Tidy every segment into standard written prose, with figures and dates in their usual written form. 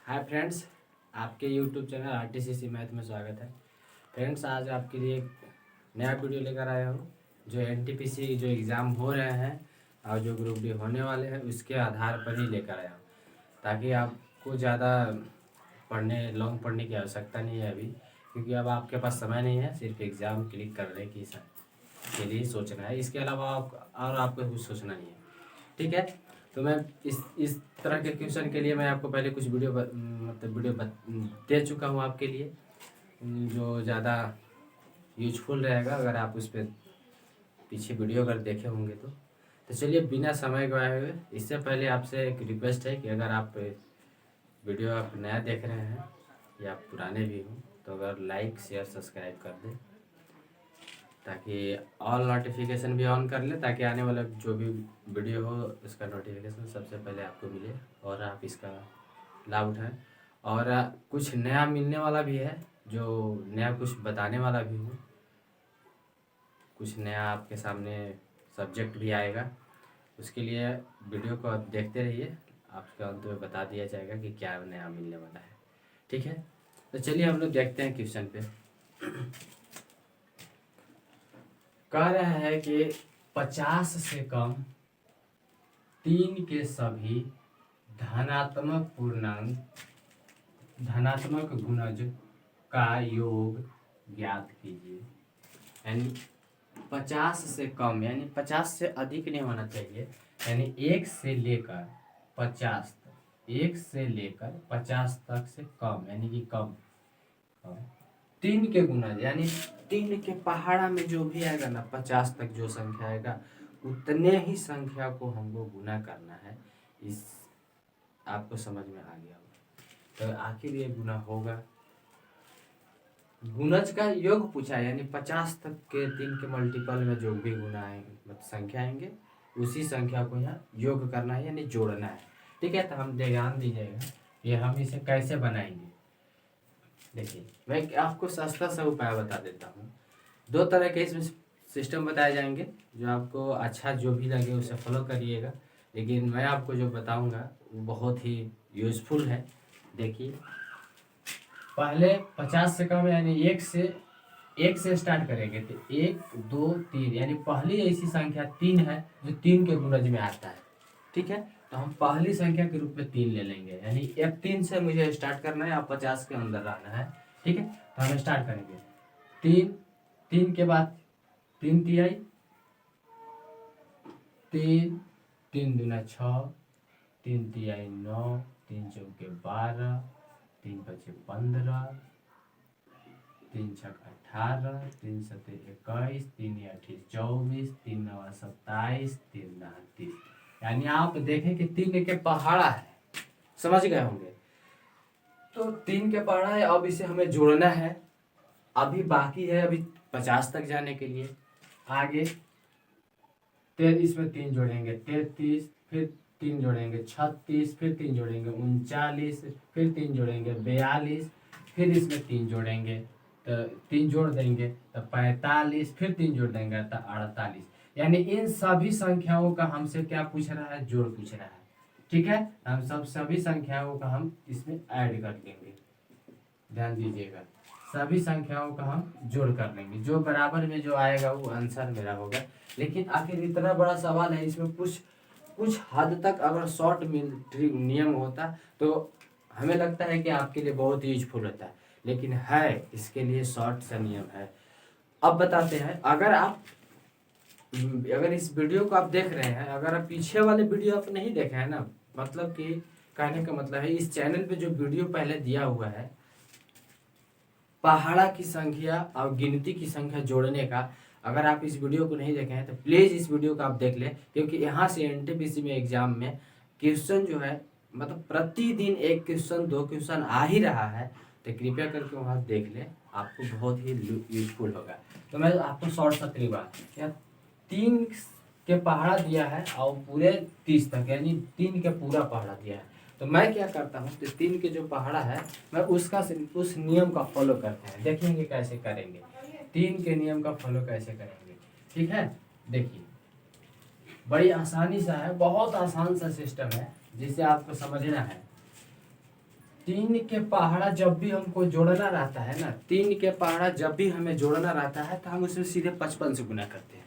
Hi friends, आपके YouTube channel आरटीसीसी math में स्वागत है। फ्रेंड्स, आज आपके लिए एक नया वीडियो लेकर आया हूँ जो एनटीपीसी जो एग्ज़ाम हो रहे हैं और जो ग्रुप डी होने वाले हैं उसके आधार पर ही लेकर आया हूँ, ताकि आपको ज़्यादा लॉन्ग पढ़ने की आवश्यकता नहीं है अभी, क्योंकि अब आपके पास समय नहीं है। सिर्फ एग्ज़ाम क्लिक करने के लिए सोचना है, इसके अलावा आपको कुछ सोचना नहीं है। ठीक है, तो मैं इस तरह के क्वेश्चन के लिए मैं आपको पहले कुछ वीडियो दे चुका हूँ आपके लिए, जो ज़्यादा यूजफुल रहेगा अगर आप उस पर पीछे वीडियो अगर देखे होंगे तो चलिए बिना समय गवाए हुए, इससे पहले आपसे एक रिक्वेस्ट है कि अगर आप वीडियो आप नया देख रहे हैं या पुराने भी हों तो अगर लाइक शेयर सब्सक्राइब कर दें, ताकि ऑल नोटिफिकेशन भी ऑन कर ले, ताकि आने वाला जो भी वीडियो हो उसका नोटिफिकेशन सबसे पहले आपको मिले और आप इसका लाभ उठाएं। और कुछ नया मिलने वाला भी है, जो नया कुछ बताने वाला भी हूँ, कुछ नया आपके सामने सब्जेक्ट भी आएगा। उसके लिए वीडियो को आप देखते रहिए, आपके अंत में बता दिया जाएगा कि क्या नया मिलने वाला है। ठीक है, तो चलिए हम लोग देखते हैं क्वेश्चन पे। कह रहा है कि 50 से कम 3 के सभी धनात्मक गुणज का योग ज्ञात कीजिए। यानी 50 से कम, यानी 50 से अधिक नहीं होना चाहिए, यानी 1 से लेकर 50 तक से कम, यानी कि कम 3 के गुणज, यानी 3 के पहाड़ा में जो भी आएगा ना, 50 तक जो संख्या आएगा उतने ही संख्या को हमको गुना करना है। इस आपको समझ में आ गया होगा। तो आखिर ये गुना होगा, गुणज का योग पूछा है, यानी 50 तक के 3 के मल्टीपल में जो भी गुना आएंगे, मतलब संख्या आएंगे, उसी संख्या को यहाँ योग करना है, यानी जोड़ना है। ठीक है, तो हम ध्यान दीजिएगा ये हम इसे कैसे बनाएंगे। देखिए, मैं आपको सस्ता सा उपाय बता देता हूँ। 2 तरह के इसमें सिस्टम बताए जाएंगे, जो आपको अच्छा जो भी लगे उसे फॉलो करिएगा, लेकिन मैं आपको जो बताऊंगा वो बहुत ही यूजफुल है। देखिए, पहले 50 से कम, यानी 1 से स्टार्ट करेंगे तो 1 2 3, यानी पहली ऐसी संख्या 3 है जो 3 के गुणज में आता है। ठीक है, तो हम पहली संख्या के रूप में 3 ले लेंगे, यानी एक 3 से मुझे स्टार्ट करना है, आप 50 के अंदर रहना है। ठीक है, तो हम स्टार्ट करेंगे 3 के बाद 3 तिहाई, 3 दूना 6, 3 तिहाई 9, 3 चौके 12, 3 पचे 15, 3 छक 18, 3 सते 21, 3 8 24, 3 9 27, 3 9 30। यानी आप देखें कि 3 के पहाड़ा है, समझ गए होंगे। तो 3 के पहाड़ा है, अब इसे हमें जोड़ना है। अभी बाकी है अभी 50 तक जाने के लिए। आगे 23 में 3 जोड़ेंगे 33, फिर 3 जोड़ेंगे 36, फिर 3 जोड़ेंगे 39, फिर 3 जोड़ेंगे 42, फिर इसमें 3 जोड़ेंगे तो 3 जोड़ देंगे तो 45, फिर 3 जोड़ देंगे तो 48। यानी इन सभी संख्याओं का हमसे क्या पूछ रहा है, जोड़ पूछ रहा है। ठीक है, हम सभी संख्याओं का हम इसमें ऐड कर लेंगे। ध्यान दीजिएगा, सभी संख्याओं का हम जोड़ कर लेंगे, जो बराबर में जो आएगा वो आंसर मेरा होगा। लेकिन आखिर इतना बड़ा सवाल है, इसमें कुछ हद तक अगर शॉर्ट नियम होता तो हमें लगता है कि आपके लिए बहुत यूजफुल होता है, लेकिन है इसके लिए शॉर्ट सा नियम है। अब बताते हैं, अगर इस वीडियो को आप देख रहे हैं, अगर आप पीछे वाले वीडियो आप नहीं देखे हैं ना, मतलब कि कहने का मतलब है इस चैनल पे जो वीडियो पहले दिया हुआ है पहाड़ा की संख्या और गिनती की संख्या जोड़ने का, अगर आप इस वीडियो को नहीं देखे हैं तो प्लीज़ इस वीडियो को आप देख लें, क्योंकि यहाँ से एनटीपीसी में एग्जाम में क्वेश्चन जो है, मतलब प्रतिदिन एक क्वेश्चन 2 क्वेश्चन आ ही रहा है, तो कृपया करके वहाँ देख लें, आपको बहुत ही यूजफुल होगा। तो मैं आपको शॉर्ट सा तरीका, 3 के पहाड़ा दिया है और पूरे 30 तक, यानी 3 के पूरा पहाड़ा दिया है, तो मैं क्या करता हूँ, तो 3 के जो पहाड़ा है मैं उस नियम का फॉलो करते हैं। देखेंगे कैसे करेंगे, 3 के नियम का फॉलो कैसे करेंगे। ठीक है, देखिए बड़ी आसानी सा है, बहुत आसान सा सिस्टम है जिसे आपको समझना है। तीन के पहाड़ा जब भी हमको जोड़ना रहता है ना, तीन के पहाड़ा जब भी हमें जोड़ना रहता है तो हम उसमें सीधे 55 से गुना करते हैं।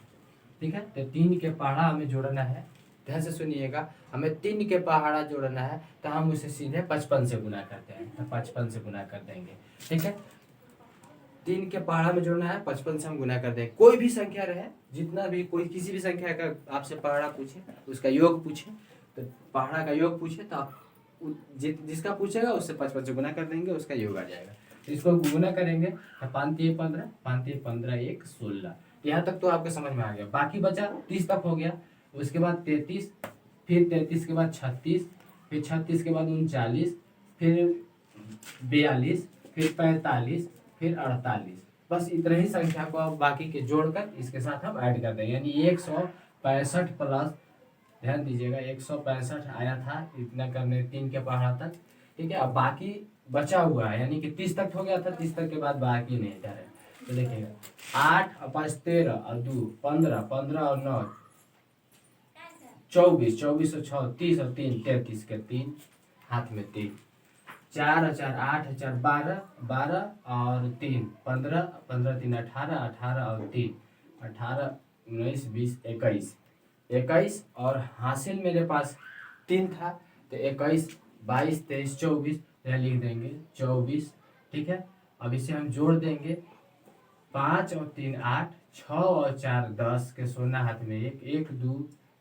ठीक है, तो तीन के पहाड़ा हमें जोड़ना है, ध्यान से सुनिएगा, हमें तीन के पहाड़ा जोड़ना है तो हम उसे सीधे 55 से गुना करते हैं, तो 55 से गुना कर देंगे। ठीक है, तीन के पहाड़ा में जोड़ना है, 55 से हम गुना कर देंगे। कोई भी संख्या रहे, जितना भी, कोई किसी भी संख्या का आपसे पहाड़ा पूछे, उसका योग पूछे, तो पहाड़ा का योग पूछे तो आप जिसका पूछेगा उससे 55 से गुना कर देंगे, उसका योग आ जाएगा। तो इसको गुना करेंगे तो 5×3 = 15, 5×3 = 15, 1 16। यहाँ तक तो आपको समझ में आ गया। बाकी बचा 30 तक हो गया, उसके बाद 33, फिर 33 के बाद 36, फिर 36 के बाद 39, फिर 42, फिर 45, फिर 48। बस इतने ही संख्या को आप बाकी के जोड़कर इसके साथ हम ऐड कर देंगे, यानी 165 प्लस, ध्यान दीजिएगा, 165 आया था इतना करने तीन के पहाड़ा तक। ठीक है, अब बाकी बचा हुआ है, यानी कि 30 तक हो गया था, 30 तक के बाद बाकी नहीं इधर है। तो देखिएगा 8 और 5 13 और 2 15, 15 और 9 24, 24 और 6 30 और 3 33 के 3 हाथ में 3, 4 और 4 8 और 4 12, 12 और 3 15, 15 3 18, 18 और 3 18, 19 20 21, 21 और हासिल मेरे पास 3 था तो 21 22 23 24, यह लिख देंगे 24। ठीक है, अब इसे हम जोड़ देंगे, 5 और 3 8, 6 और 4 10 के सोना हाथ में 1, 1 2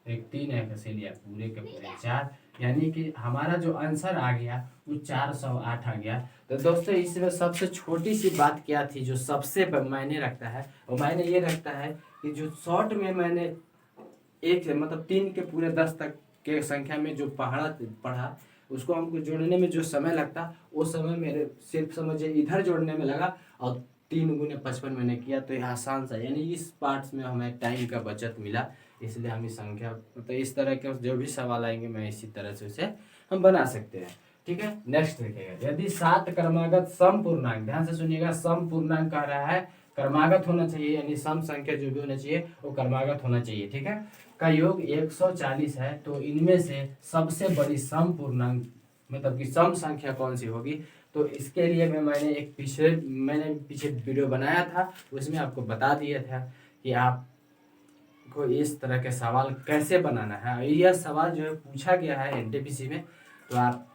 1 3 एक से लिया पूरे के पूरे 4, यानी कि हमारा जो आंसर आ गया वो 408 आ गया। तो दोस्तों इसमें सबसे छोटी सी बात क्या थी जो सबसे मायने रखता है, वो मायने ये रखता है कि जो शॉर्ट में मैंने एक मतलब 3 के पूरे 10 तक के संख्या में जो पहाड़ा पढ़ा, उसको हमको जोड़ने में जो समय लगता वो समय मेरे सिर्फ समझिए इधर जोड़ने में लगा, और 3×55 मैंने किया, तो यह आसान सा, यानी इस पार्ट्स में हमें टाइम का बचत मिला। इसलिए हम इस संख्या मतलब इस तरह के जो भी सवाल आएंगे मैं इसी तरह से उसे हम बना सकते हैं। ठीक है, नेक्स्ट देखिएगा, यदि 7 क्रमागत सम पूर्णांक, ध्यान से सुनिएगा, सम पूर्णांक कह रहा है, क्रमागत होना चाहिए, यानी सम संख्या जो भी होना चाहिए वो क्रमागत होना चाहिए। ठीक है, का योग 140 है, तो इनमें से सबसे बड़ी सम पूर्णांक मतलब कि सम संख्या कौन सी होगी। तो इसके लिए मैंने पीछे वीडियो बनाया था, उसमें आपको बता दिया था कि आप को इस तरह के सवाल कैसे बनाना है। यह सवाल जो है पूछा गया है एनटीपीसी में, तो आप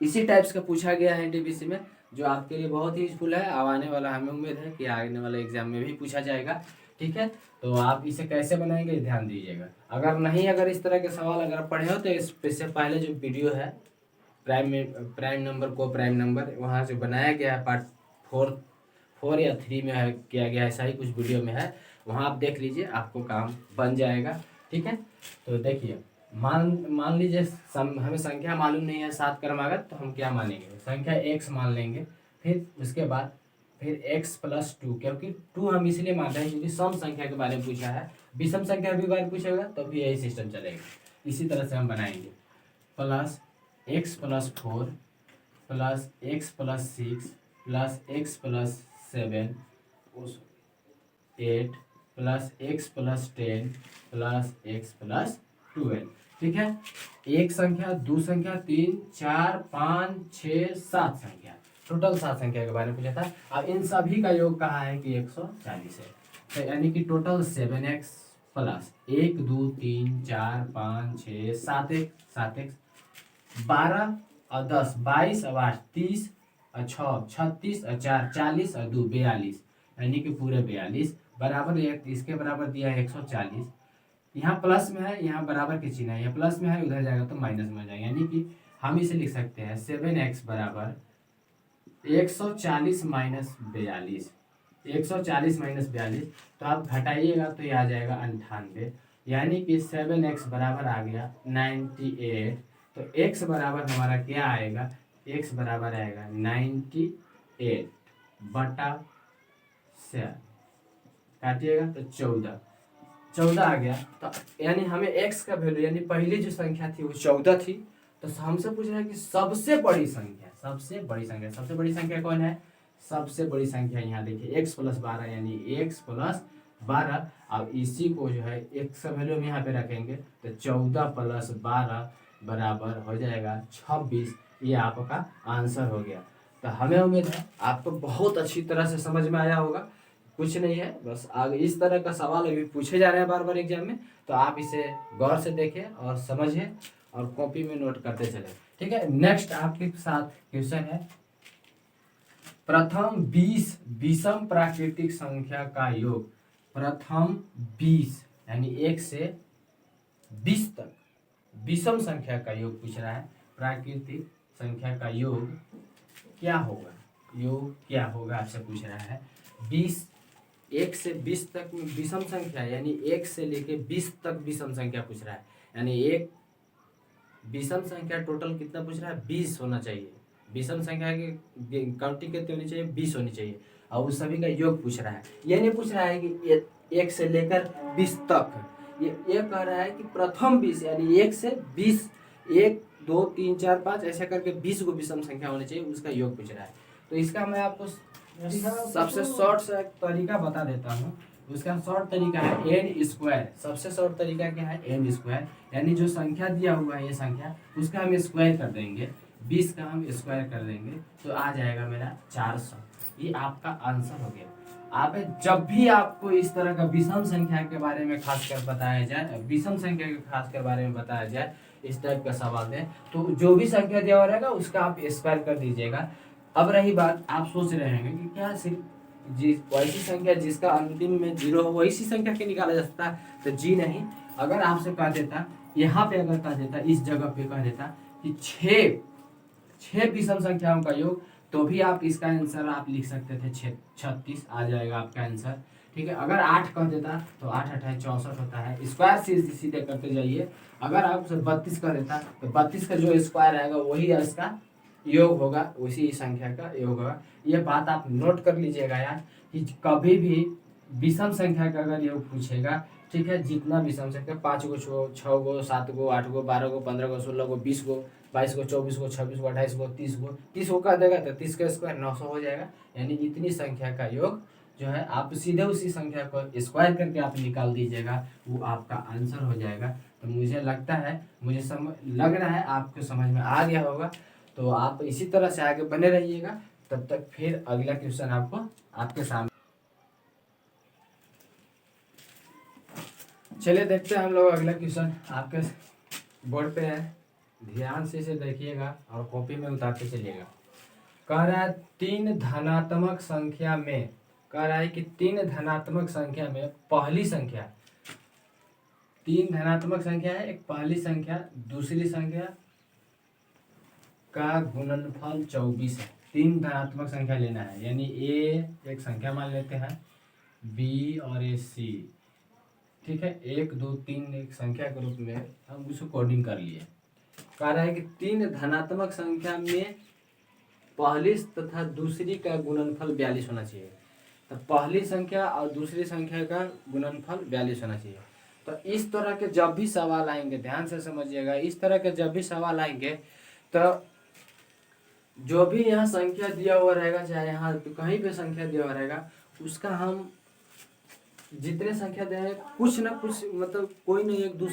इसी टाइप्स का पूछा गया है एनटीपीसी में, जो आपके लिए बहुत ही यूजफुल है। अब आने वाला हमें उम्मीद है कि आने वाले एग्जाम में भी पूछा जाएगा। ठीक है, तो आप इसे कैसे बनाएंगे ध्यान दीजिएगा। अगर इस तरह के सवाल अगर पढ़े हो तो इससे पहले जो वीडियो है प्राइम नंबर को प्राइम नंबर वहाँ से बनाया गया है, पार्ट 4 या 3 में है किया गया है, ऐसा ही कुछ वीडियो में है, वहाँ आप देख लीजिए, आपको काम बन जाएगा। ठीक है, तो देखिए मान लीजिए हमें संख्या मालूम नहीं है 7 क्रमागत, तो हम क्या मानेंगे, संख्या x मान लेंगे, फिर उसके बाद फिर x + 2, क्योंकि 2 हम इसलिए मान रहे हैं क्योंकि सम संख्या के बारे में पूछा है, विषम संख्या के बारे में पूछेगा तो भी यही सिस्टम चलेगा। इसी तरह से हम बनाएंगे, plus x + 4 plus x + 6 plus x + 7 8 plus x + 10 plus x + 12। ठीक है, एक संख्या, दो संख्या, 3 4 5 6 7 संख्या, टोटल 7 संख्या के बारे में पूछा था। अब इन सभी का योग कहा है कि 140 है, तो यानी कि टोटल 7x प्लस 1 2 3 4 5 6 7x 12 और 10 22 और 8 30 और 6 36 और 4 40 और 2 42, यानी कि पूरे 42 बराबर इसके बराबर दिया है 140। यहाँ प्लस में है, यहाँ बराबर के चिन्ह है, यहाँ प्लस में है, उधर जाएगा तो माइनस में जाएगा, यानी कि हम इसे लिख सकते हैं 7x बराबर 140 - 42, 140 - 42, तो आप घटाइएगा तो ये आ जाएगा 98, यानी कि 7x बराबर आ गया 98। तो x बराबर हमारा क्या आएगा, x बराबर आएगा 98 बटा 7, काटिएगा तो 14 आ गया। तो यानी हमें x का वैल्यू, यानी पहली जो संख्या थी वो 14 थी, तो हमसे पूछ रहा है कि सबसे बड़ी संख्या कौन है। सबसे बड़ी संख्या यहाँ देखिए x + 12, यानी x + 12। अब इसी को जो है x का वैल्यू हम यहाँ पे रखेंगे तो 14 + 12 बराबर हो जाएगा 26, ये आपका आंसर हो गया। तो हमें उम्मीद है आपको बहुत अच्छी तरह से समझ में आया होगा। कुछ नहीं है, बस आगे इस तरह का सवाल अभी पूछे जा रहे हैं बार बार एग्जाम में, तो आप इसे गौर से देखें और समझें और कॉपी में नोट करते चले। ठीक है, नेक्स्ट आपके साथ क्वेश्चन है, प्रथम 20 विषम प्राकृतिक संख्या का योग। प्रथम 20 यानी 1 से 20 तक विषम संख्या का योग पूछ रहा है। प्राकृतिक संख्या का योग क्या होगा, योग क्या होगा आपसे पूछ रहा है। 1 से 20 तक विषम संख्या, यानी 1 से लेके 20 तक विषम संख्या पूछ रहा है। यानी एक विषम संख्या टोटल कितना पूछ रहा है, 20 होना चाहिए। विषम संख्या की काउंटिंग कितनी होनी चाहिए, 20 होनी चाहिए, और उस सभी का योग पूछ रहा है। ये नहीं पूछ रहा है कि 1 से लेकर 20 तक, ये कह रहा है कि प्रथम 20 यानी 1 से 20, 1 2 3 4 5 ऐसा करके 20 को विषम संख्या होनी चाहिए, उसका योग पूछ रहा है। तो इसका मैं आपको सबसे शॉर्ट सा तरीका बता देता हूँ। उसका शॉर्ट तरीका है एन स्क्वायर। सबसे शॉर्ट तरीका क्या है, एन स्क्वायर, यानी जो संख्या दिया हुआ है ये संख्या, उसका हम स्क्वायर कर देंगे, 20 का हम स्क्वायर कर देंगे तो आ जाएगा मेरा 400। ये आपका आंसर हो गया। आप जब भी आपको इस तरह का विषम संख्या के बारे में खासकर बताया जाए, विषम संख्या के खासकर बारे में बताया जाए, इस टाइप का सवाल दें, तो जो भी संख्या दिया हुआ रहेगा उसका आप स्क्वायर कर दीजिएगा। अब रही बात, आप सोच रहे हैं कि क्या सिर्फ वैसी संख्या जिसका अंतिम में 0 हो वैसी संख्या के निकाला जा सकता है, तो जी नहीं। अगर आपसे कह देता यहाँ पे, अगर कह देता इस जगह पे कह देता कि 6 विषम संख्याओं का योग, तो भी आप इसका आंसर आप लिख सकते थे 36 आ जाएगा आपका आंसर। ठीक है, अगर 8 कह देता तो 8 8 64 होता है, स्क्वायर सीधे करते जाइए। अगर आपसे 32 कह देता तो 32 का जो स्क्वायर आएगा वही इसका योग होगा, उसी संख्या का योग होगा। ये बात आप नोट कर लीजिएगा यार, कि कभी भी विषम संख्या का अगर योग पूछेगा, ठीक है, जितना विषम संख्या 5 गो 6 गो 7 गो 8 गो 12 गो 15 गो 16 गो 20 गो 22 गो 24 गो 26 गो 28 गो 30 गो कर देगा तो 30 का स्क्वायर 900 हो जाएगा। यानी इतनी संख्या का योग जो है आप सीधे उसी संख्या को स्क्वायर करके आप निकाल दीजिएगा, वो आपका आंसर हो जाएगा। तो मुझे लगता है, मुझे लग रहा है आपको समझ में आ गया होगा। तो आप इसी तरह से आगे बने रहिएगा, तब तक फिर अगला क्वेश्चन आपको आपके सामने। चलिए देखते हैं हम लोग अगला क्वेश्चन आपके बोर्ड पे है, ध्यान से इसे देखिएगा और कॉपी में उतारते चलिएगा। कह रहा है 3 धनात्मक संख्या में, कह रहा है कि 3 धनात्मक संख्या में पहली संख्या, 3 धनात्मक संख्या है, एक पहली संख्या दूसरी संख्या का गुणनफल 24 है। 3 धनात्मक संख्या लेना है, यानी ए एक संख्या मान लेते हैं, बी और ए सी। ठीक है, 1 2 3 एक संख्या के रूप में हम उसको कोडिंग कर लिए। कह रहा है कि 3 धनात्मक संख्या में पहली तथा दूसरी का गुणनफल 42 होना चाहिए। तो पहली संख्या और दूसरी संख्या का गुणनफल 42 होना चाहिए। तो इस तरह के जब भी सवाल आएंगे, ध्यान से समझिएगा, इस तरह के जब भी सवाल आएंगे तो जो भी यहाँ संख्या दिया हुआ रहेगा, चाहे यहाँ कहीं पे संख्या दिया हुआ रहेगा, उसका हम जितने संख्या दे रहे कुछ ना कुछ, मतलब कोई नहीं, एक दो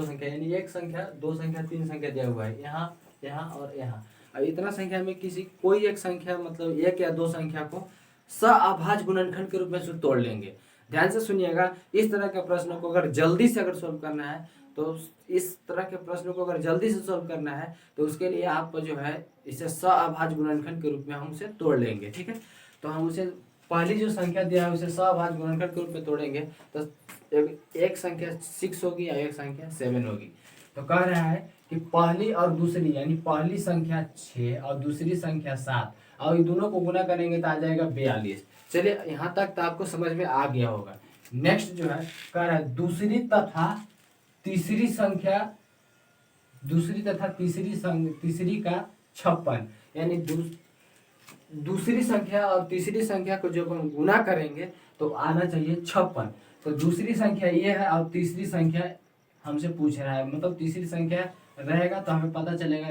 संख्या यानी एक संख्या 2 संख्या 3 संख्या दिया हुआ है, यहाँ यहाँ और यहाँ। अब इतना संख्या में किसी कोई एक संख्या, मतलब 1 या 2 संख्या को सअभाज्य गुणनखंड के रूप में तोड़ लेंगे। ध्यान से सुनिएगा, इस तरह के प्रश्नों को अगर जल्दी से अगर सोल्व करना है, तो इस तरह के प्रश्नों को अगर जल्दी से सोल्व करना है तो उसके लिए आप जो है इसे सअभाज्य गुणनखंड के रूप में हम उसे तोड़ लेंगे। ठीक है, तो हम उसे पहली जो संख्या दिया है उसे सअभाज्य गुणनखंड के रूप में तोड़ेंगे, तो एक संख्या 6 होगी और एक संख्या 7 होगी। तो कह रहा है कि पहली और दूसरी, यानी पहली संख्या 6 और दूसरी संख्या 7, और इन दोनों को गुना करेंगे तो आ जाएगा 42। चलिए यहाँ तक तो आपको समझ में आ गया होगा। नेक्स्ट जो है कह रहा है दूसरी तथा तीसरी संख्या, दूसरी तथा तीसरी का 56, यानी दूसरी संख्या और तीसरी संख्या को जब हम गुना करेंगे तो आना चाहिए 56। तो दूसरी संख्या ये है और तीसरी संख्या हमसे पूछ रहा है, मतलब तीसरी संख्या रहेगा तो हमें पता चलेगा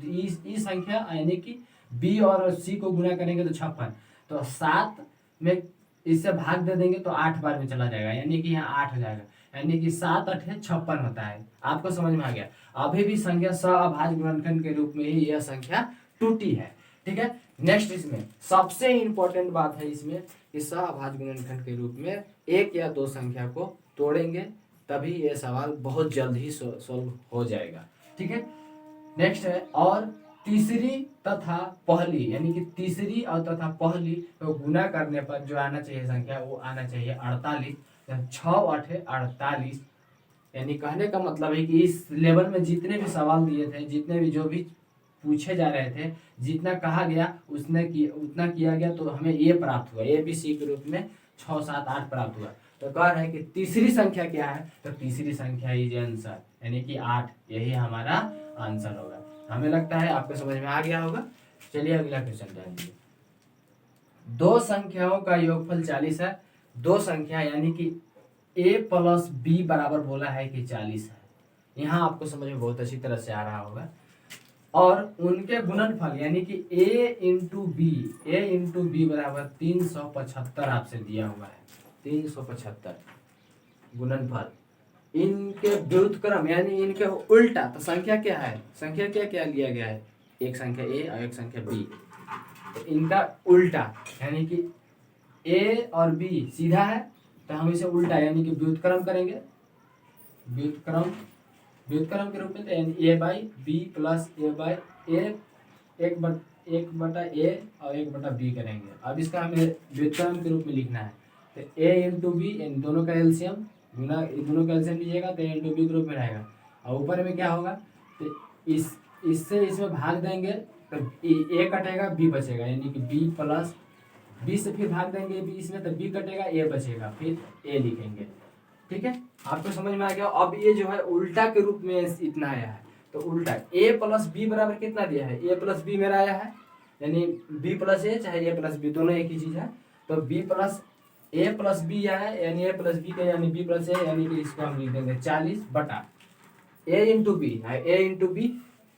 ई संख्या, यानी कि बी और सी को गुना करेंगे तो 56, तो 7 में इससे भाग दे देंगे तो 8 बार में चला जाएगा, यानी कि यहाँ 8 हो जाएगा। यानी कि 7 8 56 होता है। आपको समझ में आ गया। अभी भी संख्या सअभाज्य गुणनखंड के रूप में ही यह संख्या टूटी है। ठीक है, नेक्स्ट इसमें सबसे इंपॉर्टेंट बात है इसमें कि सअभाज्य गुणनखंड के रूप में एक या दो संख्या को तोड़ेंगे तभी यह सवाल बहुत जल्द ही सोल्व हो जाएगा। ठीक है, नेक्स्ट है और तीसरी तथा पहली, यानी कि तीसरी और तथा पहली को गुना करने पर जो आना चाहिए संख्या वो आना चाहिए 48। 6 8 48। यानी कहने का मतलब है कि इस लेवल में जितने भी सवाल दिए थे, जितने भी जो भी पूछे जा रहे थे, जितना कहा गया उतना किया गया तो हमें ये प्राप्त हुआ। ABC के रूप में 6 7 8 प्राप्त हुआ। तो कह रहे हैं कि तीसरी संख्या क्या है, तो तीसरी संख्या इज आंसर, यानी कि 8, यही हमारा आंसर होगा। हमें लगता है आपको समझ में आ गया होगा। चलिए अगला क्वेश्चन ध्यान दीजिए। दो संख्याओं का योगफल 40 है। दो संख्या यानी कि a प्लस b बराबर बोला है कि 40 है। यहाँ आपको समझ में बहुत अच्छी तरह से आ रहा होगा। और उनके गुणनफल यानी कि a इंटू बी बराबर 375 आपसे दिया हुआ है। 375 गुणनफल, इनके व्युत्क्रम यानी इनके उल्टा, तो संख्या क्या है, संख्या क्या क्या लिया गया है, एक संख्या a और एक संख्या b, तो इनका उल्टा यानी कि a और b सीधा है तो हम इसे उल्टा यानी कि व्युत्क्रम करेंगे। व्युत्क्रम के रूप में तो यानी a by b plus a by a, एक बटा a और एक बटा b करेंगे। अब इसका हमें व्युत्क्रम के रूप में लिखना है तो a इंटू बी, इन दोनों का एलसीएम गुना, दोनों का एलसीएम लीजिएगा तो a इंटू बी के रूप में रहेगा। और ऊपर में क्या होगा, तो इससे इसमें भाग देंगे तो a कटेगा b बचेगा, यानी कि b प्लस b से फिर भाग देंगे b इसमें तो b कटेगा a बचेगा, फिर a लिखेंगे। ठीक है, आपको समझ में आ गया। अब ये जो है उल्टा के रूप में इतना आया है, तो उल्टा a प्लस बी बराबर कितना दिया है, a प्लस बी मेरा आया है, यानी b प्लस a चाहे a प्लस बी दोनों एक ही चीज है। तो b plus a plus b आया है, यानी a प्लस बी का यानी b प्लस a, यानी कि इसको हम लिख देंगे 40 बटा a इंटू बी है, a इंटू बी,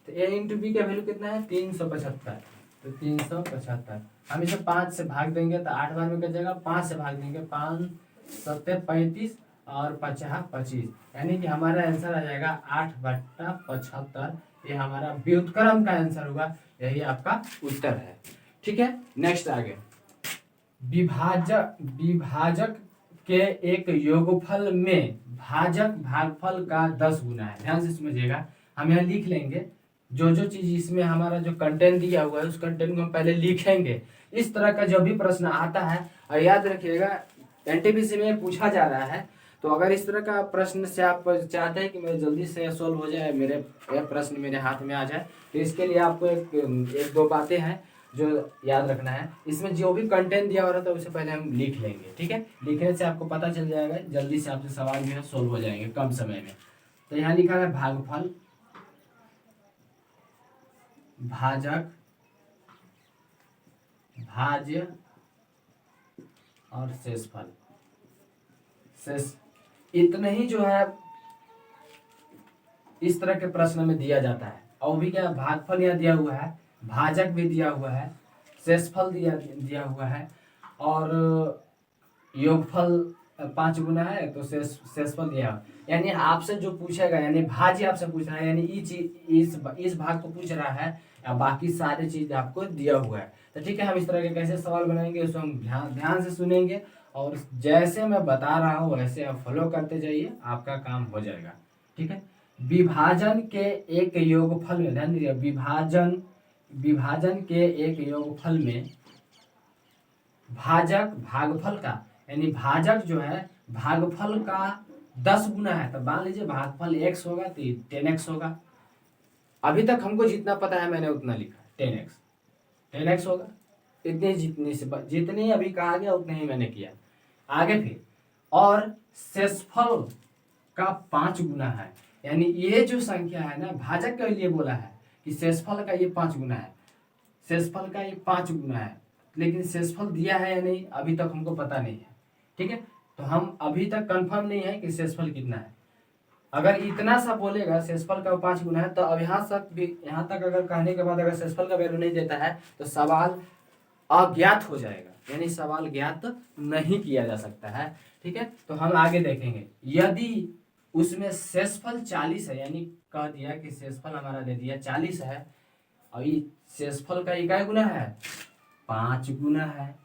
तो a इंटू बी का वैल्यू कितना है 375, तो 375 हम इसे 5 से भाग देंगे तो 8 बार में कटेगा, 5 से भाग देंगे 5 7 35 और 5 25, यानी कि हमारा आंसर आ जाएगा 8/75। ये हमारा व्युत्क्रम का आंसर होगा, यही आपका उत्तर है। ठीक है, नेक्स्ट आगे विभाजक के एक योगफल में भाजक भागफल का 10 गुना है। ध्यान से समझिएगा, हम यहाँ लिख लेंगे जो जो चीज इसमें हमारा जो कंटेंट दिया हुआ है उस कंटेंट को हम पहले लिखेंगे। इस तरह का जो भी प्रश्न आता है, और याद रखिएगा एनटीपीसी में पूछा जा रहा है, तो अगर इस तरह का प्रश्न से आप चाहते हैं कि मेरे जल्दी से सोल्व हो जाए, मेरे प्रश्न मेरे हाथ में आ जाए, तो इसके लिए आपको एक दो बातें हैं जो याद रखना है। इसमें जो भी कंटेंट दिया हो रहा था उसे पहले हम लिख लेंगे। ठीक है, लिखने से आपको पता चल जाएगा, जल्दी से आपसे सवाल जो है सोल्व हो जाएंगे कम समय में। तो यहाँ लिखा है भागफल, भाजक, भाज्य और शेषफल। शेष इतने ही जो है इस तरह के प्रश्न में दिया जाता है। और भी क्या, भागफल यहाँ दिया हुआ है, भाजक भी दिया हुआ है, शेषफल दिया हुआ है, और योगफल 5 गुना है तो शेषफल दिया। यानी आपसे जो पूछेगा, यानी भाज्य आपसे पूछ रहा है, यानी इस भाग को पूछ रहा है, या बाकी सारी चीज आपको दिया हुआ है। तो ठीक है, हम इस तरह के कैसे सवाल बनाएंगे उसको हम ध्यान से सुनेंगे, और जैसे मैं बता रहा हूँ वैसे आप फॉलो करते जाइए, आपका काम हो जाएगा। ठीक है, विभाजन के एक योगफल में, ध्यान दीजिए, विभाजन के एक योगफल में भाजक भागफल का, यानी भाजक जो है भागफल का 10 गुना है, तो मान लीजिए भागफल x होगा तो 10x होगा। अभी तक हमको जितना पता है मैंने उतना लिखा, 10x होगा, जितने अभी कहा गया उतने ही मैंने किया। आगे फिर, और शेषफल का 5 गुना है, यानी ये जो संख्या है ना, भाजक के लिए बोला है कि शेषफल का ये 5 गुना है, शेषफल का ये 5 गुना है, लेकिन शेषफल दिया है या नहीं अभी तक हमको पता नहीं है। ठीक है, तो हम अभी तक कंफर्म नहीं है कि शेषफल कितना है। अगर इतना सा बोलेगा शेषफल का 5 गुना है, तो अब यहाँ तक अगर कहने के बाद अगर शेषफल का वैल्यू नहीं देता है तो सवाल अज्ञात हो जाएगा, यानी सवाल ज्ञात नहीं किया जा सकता है। ठीक है, तो हम आगे देखेंगे। यदि उसमें शेषफल 40 है, यानी कह दिया कि शेषफल हमारा दे दिया 40 है और ये शेषफल का इकाई गुना है 5 गुना है,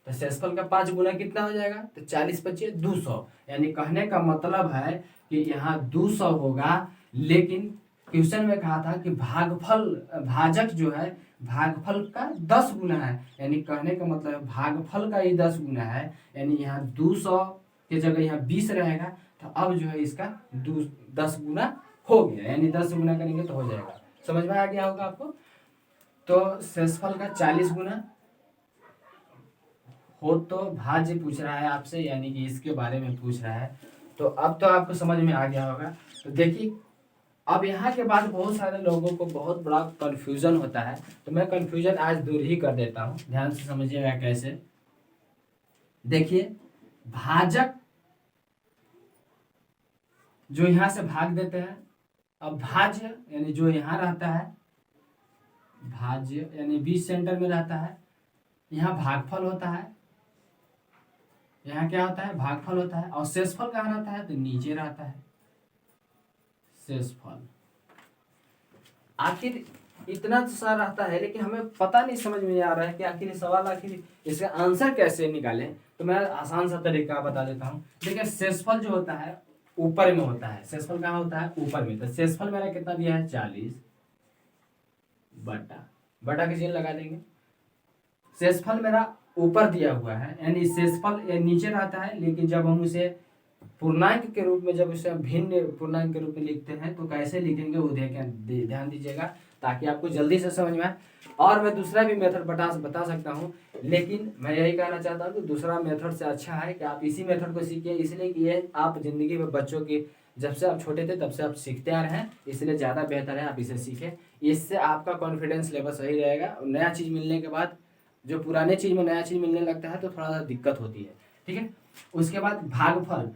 तो शेषफल का 5 गुना कितना हो जाएगा, तो 40 पच्चीस 200। यानी कहने का मतलब है कि यहाँ 200 होगा, लेकिन क्वेश्चन में कहा था कि भागफल भाजक जो है भागफल का 10 गुना है, यानी कहने का मतलब भागफल का ही 10 गुना है, यानी यहाँ 200 की जगह यहाँ 20 रहेगा, तो अब जो है इसका 10 गुना हो गया, यानी 10 गुना करेंगे तो हो जाएगा। समझ में आ गया होगा आपको। तो शेषफल का 40 गुना हो तो भाज्य पूछ रहा है आपसे, यानी कि इसके बारे में पूछ रहा है। तो अब तो आपको समझ में आ गया होगा। तो देखिए अब यहाँ के बाद बहुत सारे लोगों को बहुत बड़ा कंफ्यूजन होता है, तो मैं कंफ्यूजन आज दूर ही कर देता हूँ। ध्यान से समझिएगा कैसे। देखिए भाजक जो यहाँ से भाग देते हैं, अब भाज्य यानी जो यहाँ रहता है, भाज्य यानी बीच सेंटर में रहता है, यहाँ भागफल होता है, यहाँ क्या होता है भागफल होता है, और शेषफल कहाँ रहता है, तो नीचे रहता है शेषफल। आखिर इतना तो सा रहता है, लेकिन हमें पता नहीं समझ में आ रहा है कि आखिर सवाल आखिर इसका आंसर कैसे निकालें। तो मैं आसान सा तरीका बता देता हूँ। देखिए शेषफल जो होता है ऊपर में होता है, शेषफल कहाँ होता है ऊपर में, तो शेषफल मेरा कितना दिया है 40 बटा की चिन्ह लगा देंगे। शेषफल मेरा ऊपर दिया हुआ है, यानी शेषफल नीचे रहता है, लेकिन जब हम उसे पूर्णांक के रूप में, जब उसे भिन्न पूर्णांक के रूप में लिखते हैं तो कैसे लिखेंगे वो ध्यान दीजिएगा, ताकि आपको जल्दी से समझ में आए। और मैं दूसरा भी मेथड बता सकता हूँ, लेकिन मैं यही कहना चाहता हूँ कि दूसरा मेथड से अच्छा है कि आप इसी मेथड को सीखिए, इसलिए कि ये आप जिंदगी में बच्चों की जब से आप छोटे थे तब से आप सीखते आ रहे हैं, इसलिए ज़्यादा बेहतर है आप इसे सीखें। इससे आपका कॉन्फिडेंस लेवल सही रहेगा। नया चीज़ मिलने के बाद जो पुराने चीज़ में नया चीज़ मिलने लगता है तो थोड़ा सा दिक्कत होती है, ठीक है। उसके बाद भागफल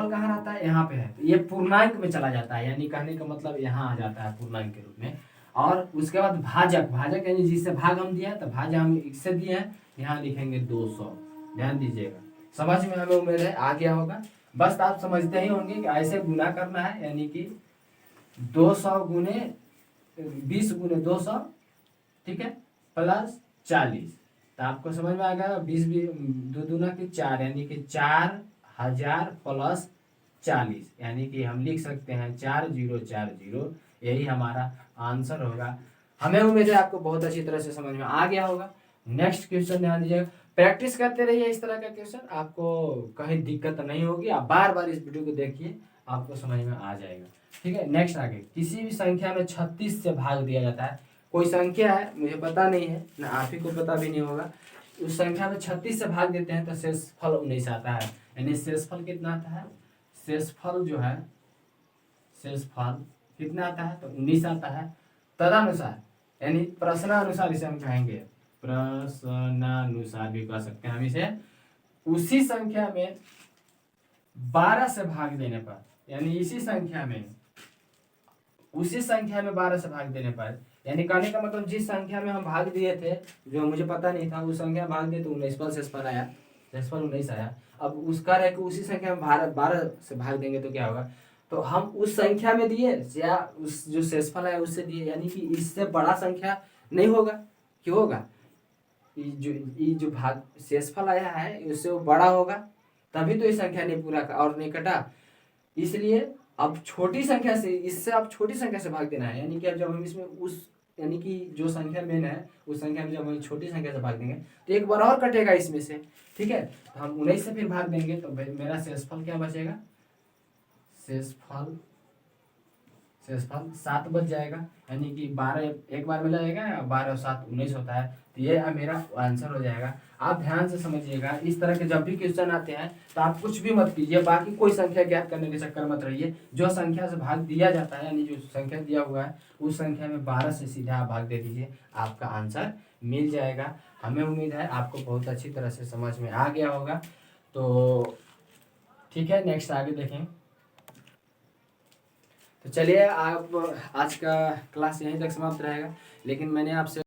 कहाँ रहता है, यहाँ पे है, तो ये पूर्णांक में चला जाता है, यानी कहने का मतलब यहाँ आ जाता है पूर्णांक के रूप में। और उसके बाद भाजक यानी जिससे भाग हम दिया, तो भाज्य हम इससे दिए हैं, यहाँ लिखेंगे 200। ध्यान दीजिएगा, समझ में हमें उम्मीद है आ गया होगा। बस आप समझते ही होंगे कि ऐसे गुना करना है, यानी कि 200 गुने 20 गुने 200, ठीक है, प्लस 40, तो आपको समझ में आ गया। 20 दो दूना की 4, यानी कि 4000 प्लस 40, यानी कि हम लिख सकते हैं 4040, यही हमारा आंसर होगा। हमें उम्मीद है आपको बहुत अच्छी तरह से समझ में आ गया होगा। नेक्स्ट क्वेश्चन ध्यान दीजिएगा, प्रैक्टिस करते रहिए इस तरह का क्वेश्चन, आपको कहीं दिक्कत नहीं होगी। आप बार बार इस वीडियो को देखिए, आपको समझ में आ जाएगा, ठीक है। नेक्स्ट आगे, किसी भी संख्या में 36 से भाग दिया जाता है। कोई संख्या है, मुझे पता नहीं है, ना आप ही को पता भी नहीं होगा, उस संख्या में 36 से भाग देते हैं तो शेषफल 19 आता है। यानी शेषफल कितना आता है, शेषफल जो है शेषफल कितना आता है, तो 19 आता है। तदनुसार यानी प्रश्नानुसार इसे हम कहेंगे, प्रश्नानुसार भी कह सकते हैं हम इसे, उसी संख्या में 12 से भाग देने पर, यानी उसी संख्या में 12 से भाग देने पर, यानी कहने का मतलब जिस संख्या में हम भाग दिए थे, जो मुझे पता नहीं था, उस संख्या में भाग दिए तो 19 पर शेषफल आया, शेषफल 19 आया। अब उसका रहे कि उसी संख्या में 12 से भाग देंगे तो क्या होगा, तो हम उस संख्या में दिए या उस जो शेषफल आया उससे दिए, यानी कि इससे बड़ा संख्या नहीं होगा। क्यों होगा, ये जो भाग शेषफल आया है उससे वो बड़ा होगा, तभी तो ये संख्या नहीं पूरा और नहीं कटा। इसलिए अब छोटी संख्या से, इससे आप छोटी संख्या से भाग देना है, यानी कि अब जब हम इसमें उस यानी कि जो संख्या मेन है उस संख्या में जब हम छोटी संख्या से भाग देंगे तो एक बार और कटेगा इसमें से, ठीक है। तो हम 19 से फिर भाग देंगे तो मेरा शेषफल क्या बचेगा, शेषफल 7 बच जाएगा, यानी कि 12 एक बार में जाएगा, 12 और 7 19 होता है, तो ये मेरा आंसर हो जाएगा। आप ध्यान से समझिएगा, इस तरह के जब भी क्वेश्चन आते हैं तो आप कुछ भी मत कीजिए, बाकी कोई संख्या ज्ञात करने के चक्कर मत रहिए। जो संख्या से भाग दिया जाता है, यानी जो संख्या दिया हुआ है उस संख्या में 12 से सीधा आप भाग दे दीजिए, आपका आंसर मिल जाएगा। हमें उम्मीद है आपको बहुत अच्छी तरह से समझ में आ गया होगा। तो ठीक है, नेक्स्ट आगे देखें। तो चलिए, आप आज का क्लास यहीं तक समाप्त रहेगा, लेकिन मैंने आपसे